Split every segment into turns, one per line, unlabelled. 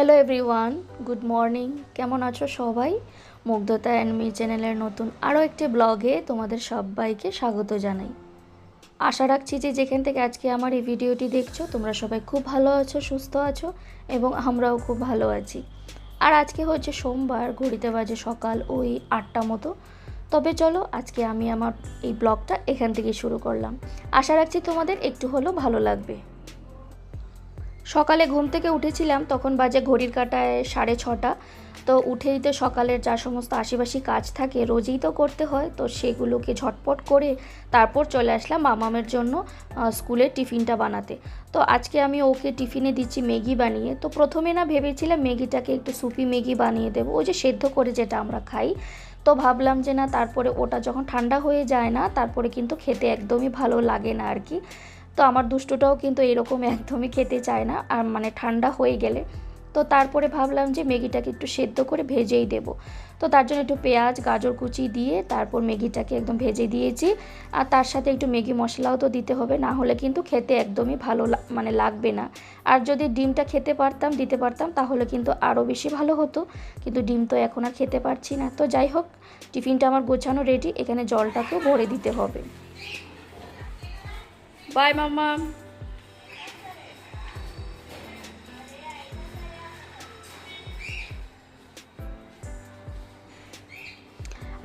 Hello everyone, good morning. কেমন আছো সবাই? মুগ্ধতা অ্যান্ড মি চ্যানেলের নতুন আরও একটি ব্লগে তোমাদের সবাইকে স্বাগত জানাই। আশা রাখছি যে যেখান থেকে আজকে আমার এই ভিডিওটি দেখছো তোমরা সবাই খুব ভালো আছো, সুস্থ আছো এবং আমরাও খুব ভালো আছি। আর আজকে হচ্ছে সোমবার, ঘড়িতে বাজে সকাল ওই 8টা মতো। তবে চলো আজকে আমি আমার এই ব্লগটা এখান থেকে শুরু করলাম। আশা রাখছি তোমাদের একটু হলেও ভালো লাগবে। সকালে ঘুম থেকে উঠেছিলাম, তখন বাজে ঘড়ির কাঁটায় 6:30। তো উঠেই তো সকালের যা সমস্ত আশেপাশি কাজ থাকে রোজই তো করতে হয়, তো সেগুলোকে ঝটপট করে তারপর চলে আসলাম মামামের জন্য স্কুলের টিফিনটা বানাতে। তো আজকে আমি ওকে টিফিনে দিচ্ছি ম্যাগি বানিয়ে। তো প্রথমে না ভেবেছিলাম ম্যাগিটাকে একটু সুপি ম্যাগি বানিয়ে দেবো, ওই যে সেদ্ধ করে যেটা আমরা খাই। তো ভাবলাম যে না, তারপরে ওটা যখন ঠান্ডা হয়ে যায় না তারপরে কিন্তু খেতে একদমই ভালো লাগে না আর কি। তো আমার দুষ্টুটাও কিন্তু এরকম একদমই খেতে চায় না, আর মানে ঠান্ডা হয়ে গেলে। তো তারপরে ভাবলাম যে ম্যাগিটাকে একটু সেদ্ধ করে ভেজেই দেব। তো তার জন্য একটু পেঁয়াজ গাজর কুচি দিয়ে তারপর ম্যাগিটাকে একদম ভেজে দিয়েছি। আর তার সাথে একটু ম্যাগি মশলাও তো দিতে হবে, না হলে কিন্তু খেতে একদমই ভালো মানে লাগবে না। আর যদি ডিমটা দিতে পারতাম তাহলে কিন্তু আরও বেশি ভালো হতো, কিন্তু ডিম তো এখন আর খেতে পারছি না। তো যাই হোক, টিফিনটা আমার গোছানো রেডি, এখানে জলটাকেও ভরে দিতে হবে। বাই মাম্মা।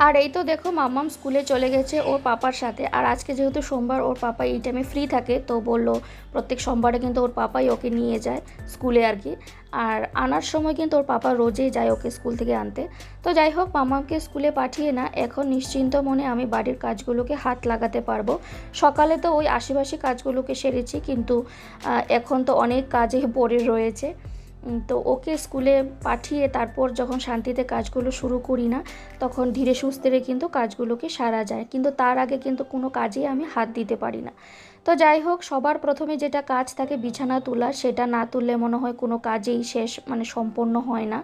আর এই তো দেখো মাম্মাম স্কুলে চলে গেছে ওর পাপার সাথে। আর আজকে যেহেতু সোমবার, ওর পাপা এই টাইমে ফ্রি থাকে, তো বললো প্রত্যেক সোমবারে কিন্তু ওর পাপাই ওকে নিয়ে যায় স্কুলে আর কি। আর আনার সময় কিন্তু ওর পাপা রোজেই যায় ওকে স্কুল থেকে আনতে। তো যাই হোক, মাম্মামকে স্কুলে পাঠিয়ে না এখন নিশ্চিন্ত মনে আমি বাড়ির কাজগুলোকে হাত লাগাতে পারবো। সকালে তো ওই আশেপাশে কাজগুলোকে সেরেছি, কিন্তু এখন তো অনেক কাজে পড়ে রয়েছে। তো ওকে স্কুলে পাঠিয়ে তারপর যখন শান্তিতে কাজগুলো শুরু করি না, তখন ধীরে সুস্থে কিন্তু কাজগুলোকে সারা যায়, কিন্তু তার আগে কিন্তু কোনো কাজেই আমি হাত দিতে পারি না। তো যাই হোক, সবার প্রথমে যেটা কাজ থাকে বিছানা তোলা, সেটা না তুললে মনে হয় কোনো কাজেই শেষ মানে সম্পন্ন হয় না।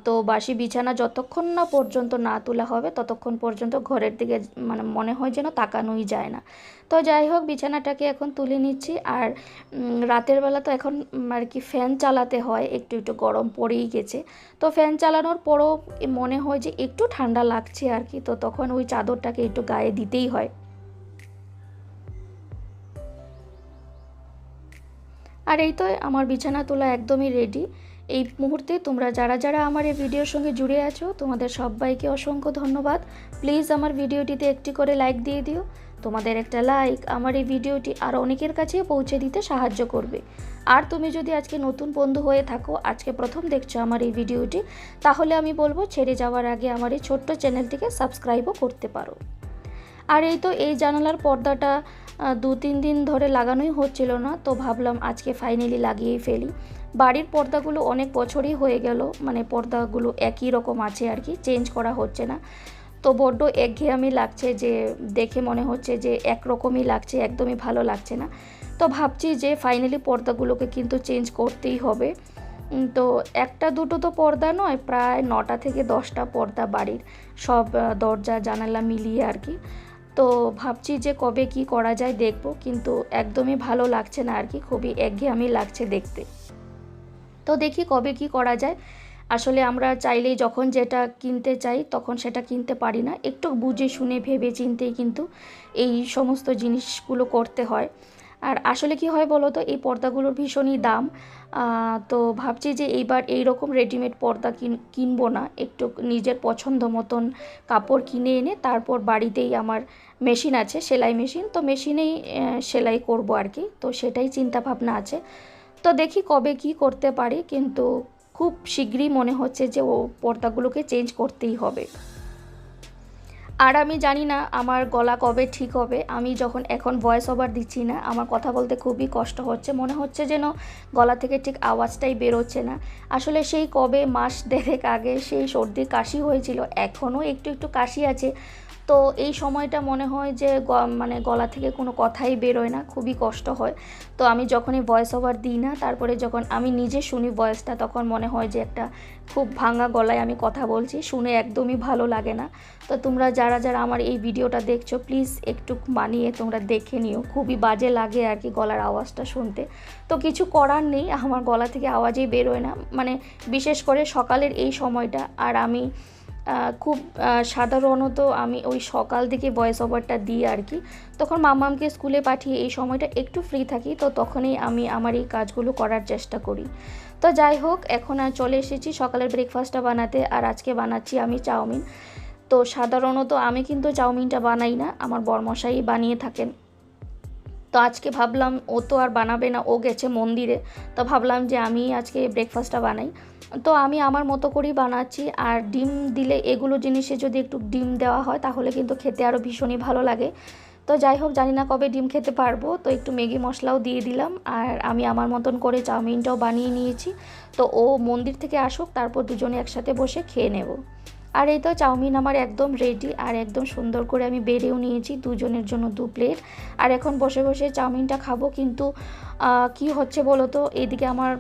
তো বাসি বিছানা যতক্ষণ না পর্যন্ত না তোলা হবে ততক্ষণ পর্যন্ত ঘরের দিকে মানে মনে হয় যেন তাকানোই যায় না। তো যাই হোক, বিছানাটাকে এখন তুলে নিচ্ছি। আর রাতের বেলা তো এখন আর কি ফ্যান চালাতে হয়, একটু একটু গরম পড়েই গেছে। তো ফ্যান চালানোর পরও মনে হয় যে একটু ঠান্ডা লাগছে আর কি, তো তখন ওই চাদরটাকে একটু গায়ে দিতেই হয়। আর এই তো আমার বিছানা তোলা একদমই রেডি। এই মুহূর্তে তোমরা যারা যারা আমার এই ভিডিওর সঙ্গে জুড়ে আছো তোমাদের সবাইকে অসংখ্য ধন্যবাদ। প্লিজ আমার ভিডিওটিতে একটি করে লাইক দিয়ে দিও। তোমাদের একটা লাইক আমার এই ভিডিওটি আর অনেকের কাছে পৌঁছে দিতে সাহায্য করবে। আর তুমি যদি আজকে নতুন বন্ধু হয়ে থাকো, আজকে প্রথম দেখছো আমার এই ভিডিওটি, তাহলে আমি বলবো ছেড়ে যাওয়ার আগে আমার এই ছোট্ট চ্যানেলটিকে সাবস্ক্রাইবও করতে পারো। আর এই তো এই জানালার পর্দাটা 2-3 দিন ধরে লাগানোই হচ্ছিল না, তো ভাবলাম আজকে ফাইনালি লাগিয়েই ফেলি। বাড়ির পর্দাগুলো অনেক বছরই হয়ে গেল, মানে পর্দাগুলো একই রকম আছে আর কি, চেঞ্জ করা হচ্ছে না। তো বড্ড একঘেয়েমি লাগছে, যে দেখে মনে হচ্ছে যে একরকমই লাগছে, একদমই ভালো লাগছে না। তো ভাবছি যে ফাইনালি পর্দাগুলোকে কিন্তু চেঞ্জ করতেই হবে। তো একটা দুটো তো পর্দা নয়, প্রায় 9টা থেকে 10টা পর্দা বাড়ির, সব দরজা জানালা মিলিয়ে আর কি। তো ভাবছি যে কবে কি করা যায় দেখব, কিন্তু একদমই ভালো লাগছে না আর কি, খুবই একঘেয়েমি লাগছে দেখতে। তো দেখি কবে কি করা যায়। আসলে আমরা চাইলেই যখন যেটা কিনতে চাই তখন সেটা কিনতে পারি না, একটু বুঝে শুনে ভেবে চিন্তেই কিন্তু এই সমস্ত জিনিসগুলো করতে হয়। আর আসলে কি হয় বলো তো, এই পর্দাগুলোর ভীষণই দাম। তো ভাবছি যে এইবার এই রকম রেডিমেড পর্দা কিনবো না, একটু নিজের পছন্দ মতন কাপড় কিনে এনে তারপর বাড়িতেই আমার মেশিন আছে, সেলাই মেশিন, তো মেশিনেই সেলাই করব আর কি। তো সেটাই চিন্তা ভাবনা আছে। তো দেখি কবে কি করতে পারি, কিন্তু খুব শীঘ্রই মনে হচ্ছে যে ও পর্দাগুলোকে চেঞ্জ করতেই হবে। আর আমি জানি না আমার গলা কবে ঠিক হবে। আমি যখন এখন ভয়েস ওভার দিচ্ছি না, আমার কথা বলতে খুবই কষ্ট হচ্ছে, মনে হচ্ছে যেন গলা থেকে ঠিক আওয়াজটাই বেরোচ্ছে না। আসলে সেই কবে মাস দেড়েক আগে সেই সর্দি কাশি হয়েছিল, এখনও একটু একটু কাশি আছে। তো এই সময়টা মনে হয় যে মানে গলা থেকে কোনো কথাই বেরোয় না, খুবই কষ্ট হয়। তো আমি যখনই ভয়েস ওভার দিই না, তারপরে যখন আমি নিজে শুনি ভয়েসটা, তখন মনে হয় যে একটা খুব ভাঙা গলায় আমি কথা বলছি, শুনে একদমই ভালো লাগে না। তো তোমরা যারা যারা আমার এই ভিডিওটা দেখছো, প্লিজ একটু মানিয়ে তোমরা দেখে নিও, খুবই বাজে লাগে আর কি গলার আওয়াজটা শুনতে। তো কিছু করার নেই, আমার গলা থেকে আওয়াজই বেরোয় না, মানে বিশেষ করে সকালের এই সময়টা। আর আমি খুব সাধারণত আমি ওই সকাল দিকে ভয়েস ওভারটা দিই আর কি, তখন মাম্মামকে স্কুলে পাঠিয়ে এই সময়টা একটু ফ্রি থাকি, তো তখনই আমি আমার এই কাজগুলো করার চেষ্টা করি। তো যাই হোক, এখন আর চলে এসেছি সকালের ব্রেকফাস্টটা বানাতে, আর আজকে বানাচ্ছি আমি চাউমিন। তো সাধারণত আমি কিন্তু চাউমিনটা বানাই না, আমার বরমশাই বানিয়ে থাকেন। তো আজকে ভাবলাম ও তো আর বানাবে না, ও গেছে মন্দিরে, তো ভাবলাম যে আমি আজকে ব্রেকফাস্টটা বানাই। তো আমি আমার মতো করেই বানাচ্ছি, আর ডিম দিলে এগুলো জিনিসে যদি একটু ডিম দেওয়া হয় তাহলে কিন্তু খেতে আরও ভীষণই ভালো লাগে। তো যাই হোক, জানি না কবে ডিম খেতে পারবো, তো একটু ম্যাগি মশলাও দিয়ে দিলাম, আর আমি আমার মতন করে চাউমিনটাও বানিয়ে নিয়েছি। তো ও মন্দির থেকে আসুক, তারপর দুজনে একসাথে বসে খেয়ে নেব। আর এই তো চাউমিন আমার একদম রেডি, আর একদম সুন্দর করে আমি বেড়েও নিয়েছি দুজনের জন্য 2 প্লেট। আর এখন বসে বসে চাউমিনটা খাবো, কিন্তু কি হচ্ছে বলো তো, এদিকে আমার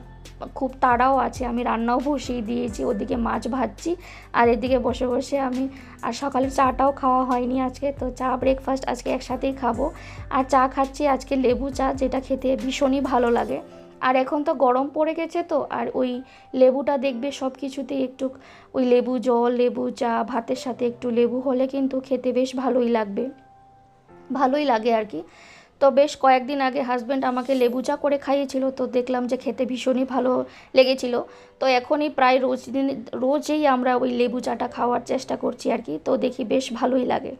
খুব তাড়াও আছে, আমি রান্নাও বসিয়ে দিয়েছি, ওদিকে মাছ ভাজছি, আর এদিকে বসে বসে আমি, আর সকালে চাটাও খাওয়া হয়নি আজকে, তো চা ব্রেকফাস্ট আজকে একসাথেই খাবো। আর চা খাচ্ছি আজকে লেবু চা, যেটা খেতে ভীষণই ভালো লাগে। আর এখন তো গরম পড়ে গেছে, তো আর ওই লেবুটা দেখবে সব কিছুতেই একটু, ওই লেবু জল, লেবু চা, ভাতের সাথে একটু লেবু হলে কিন্তু খেতে বেশ ভালোই লাগে আর কি। তো বেশ কয়েকদিন আগে হাজব্যান্ড আমাকে লেবু চা করে খাইয়েছিল, তো দেখলাম যে খেতে ভীষণই ভালো লেগেছিল। তো এখনই প্রায় রোজই আমরা ওই লেবু চাটা খাওয়ার চেষ্টা করছি আর কি, তো দেখি বেশ ভালোই লাগে।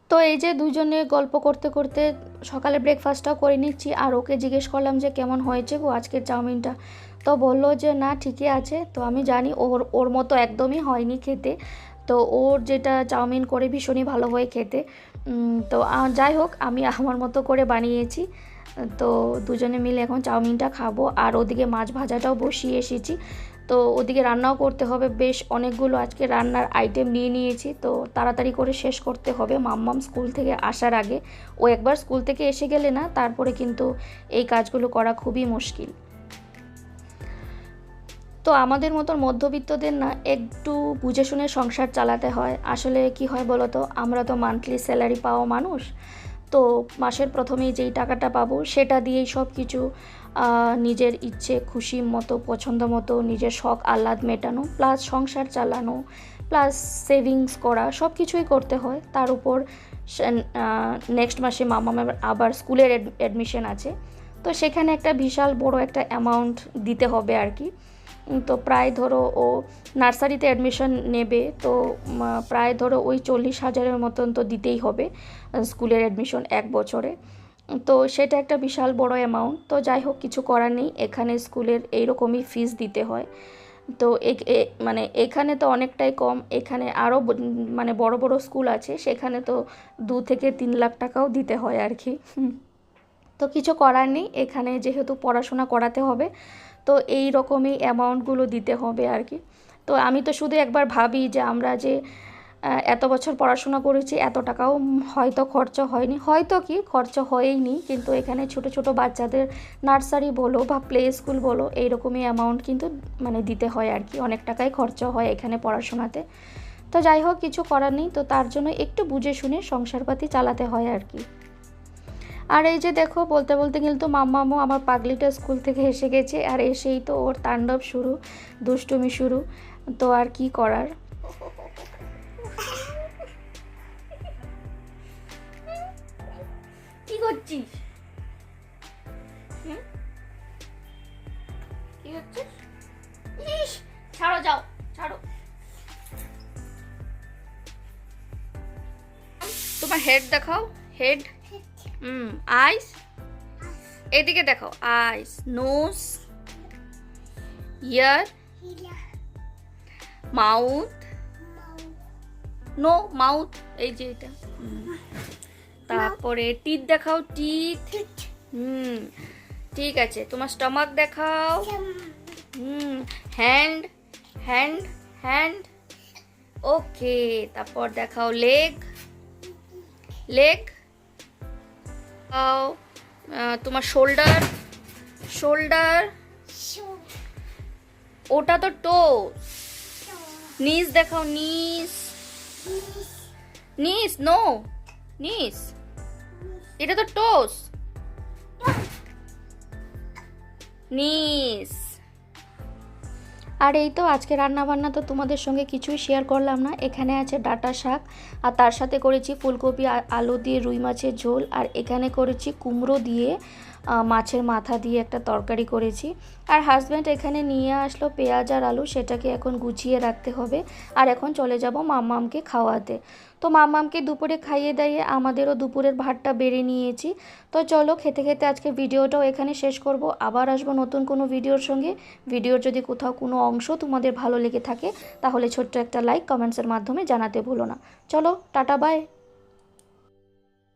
তো এই যে দুজনে গল্প করতে করতে সকালে ব্রেকফাস্টটাও করে নিচ্ছি, আর ওকে জিজ্ঞেস করলাম যে কেমন হয়েছে গো আজকের চাউমিনটা। তো বললো যে না, ঠিকই আছে। তো আমি জানি ওর ওর মতো একদমই হয়নি খেতে, তো ওর যেটা চাউমিন করে ভীষণই ভালো হয় খেতে। তো যাই হোক, আমি আমার মতো করে বানিয়েছি। তো দুজনে মিলে এখন চাউমিনটা খাবো, আর ওদিকে মাছ ভাজাটাও বসিয়ে এসেছি। তো ওদিকে রান্নাও করতে হবে, বেশ অনেকগুলো আজকে রান্নার আইটেম নিয়ে নিয়েছি, তো তাড়াতাড়ি করে শেষ করতে হবে মাম্মাম স্কুল থেকে আসার আগে। ও একবার স্কুল থেকে এসে গেলে না, তারপরে কিন্তু এই কাজগুলো করা খুবই মুশকিল। তো আমাদের মতন মধ্যবিত্তদের না একটু বুঝে শুনে সংসার চালাতে হয়। আসলে কি হয় বলো তো, আমরা তো মান্থলি স্যালারি পাওয়া মানুষ, তো মাসের প্রথমেই যেই টাকাটা পাবো সেটা দিয়েই সব কিছু নিজের ইচ্ছে খুশি মতো, পছন্দ মতো, নিজের শখ আহ্লাদ মেটানো, প্লাস সংসার চালানো, প্লাস সেভিংস করা, সব কিছুই করতে হয়। তার উপর নেক্সট মাসে মামামের আবার স্কুলের অ্যাডমিশন আছে, তো সেখানে একটা বিশাল বড় একটা অ্যামাউন্ট দিতে হবে আর কি। তো প্রায় ধরো ও নার্সারিতে অ্যাডমিশন নেবে, তো প্রায় ধরো ওই 40,000-এর মতন তো দিতেই হবে স্কুলের অ্যাডমিশন 1 বছরে। তো সেটা একটা বিশাল বড় অ্যামাউন্ট। তো যাই হোক, কিছু করার নেই, এখানে স্কুলের এইরকমই ফিস দিতে হয়। তো মানে এখানে তো অনেকটাই কম, এখানে আরও মানে বড় বড় স্কুল আছে, সেখানে তো 2 থেকে 3 লাখ টাকাও দিতে হয় আর কি। তো কিছু করার নেই, এখানে যেহেতু পড়াশোনা করাতে হবে, তো এই রকমই অ্যামাউন্টগুলো দিতে হবে আর কি। তো আমি তো শুধু একবার ভাবি যে আমরা যে এত বছর পড়াশোনা করেছি, এত টাকাও হয়তো খরচা হয়নি, হয়তো কি খরচা হয়ইনি, কিন্তু এখানে ছোট ছোট বাচ্চাদের নার্সারি বলো বা প্লে স্কুল বলো, এইরকমই অ্যামাউন্ট কিন্তু মানে দিতে হয় আর কি, অনেক টাকাই খরচা হয় এখানে পড়াশোনাতে। তো যাই হোক, কিছু করার নেই, তো তার জন্য একটু বুঝে শুনে সংসারপাতি চালাতে হয় আর কি। আর এই যে দেখো, বলতে বলতে কিন্তু মাম্মামও আমার পাগলিটা স্কুল থেকে এসে গেছে, আর এসেই তো ওর তাণ্ডব শুরু, দুষ্টুমি শুরু। তো আর কি করার। কি করছিস? কি হচ্ছে? ইস, ছাড়ো, যাও, ছাড়ো। তোমার হেড দেখাও, হেড। আইস, এদিকে দেখাও, আইস, নোজ, ইয়ার, মাউথ, নো মাউথ, এই যে এটা। তারপরে টিথ দেখাও, টিথ। ঠিক আছে, তোমার স্টমাক দেখাও। হ্যান্ড, হ্যান্ড, হ্যান্ড, ওকে, তারপর দেখাও লেগ। লেগ দাও। তোমার শোল্ডার। শোল্ডার ওটা তো টোস। নিস দেখাও, নিস। নিস নো, নিস এটা তো টোস। নিস। আর এই তো আজকে রান্না বান্না তো তোমাদের সঙ্গে কিছুই শেয়ার করলাম না। এখানে আছে ডাঁটা শাক, আর তার সাথে করেছি ফুলকপি আলু দিয়ে রুই মাছের ঝোল, আর এখানে করেছি কুমড়ো দিয়ে মাছের মাথা দিয়ে একটা তরকারি করেছি। আর হাজব্যান্ড এখানে নিয়ে আসলো পেঁয়াজ আর আলু, সেটাকে এখন গুছিয়ে রাখতে হবে। আর এখন চলে যাব মাম্মামকে খাওয়াতে। তো মাম্মামকে দুপুরে খাইয়ে দাইয়ে আমাদেরও দুপুরের ভাতটা বেড়ে নিয়েছি। তো চলো খেতে খেতে আজকে ভিডিওটাও এখানে শেষ করব। আবার আসবো নতুন কোনো ভিডিওর সঙ্গে। ভিডিওর যদি কোথাও কোনো অংশ তোমাদের ভালো লেগে থাকে তাহলে ছোট্ট একটা লাইক কমেন্টসের মাধ্যমে জানাতে ভুলো না। চলো টাটা বাই।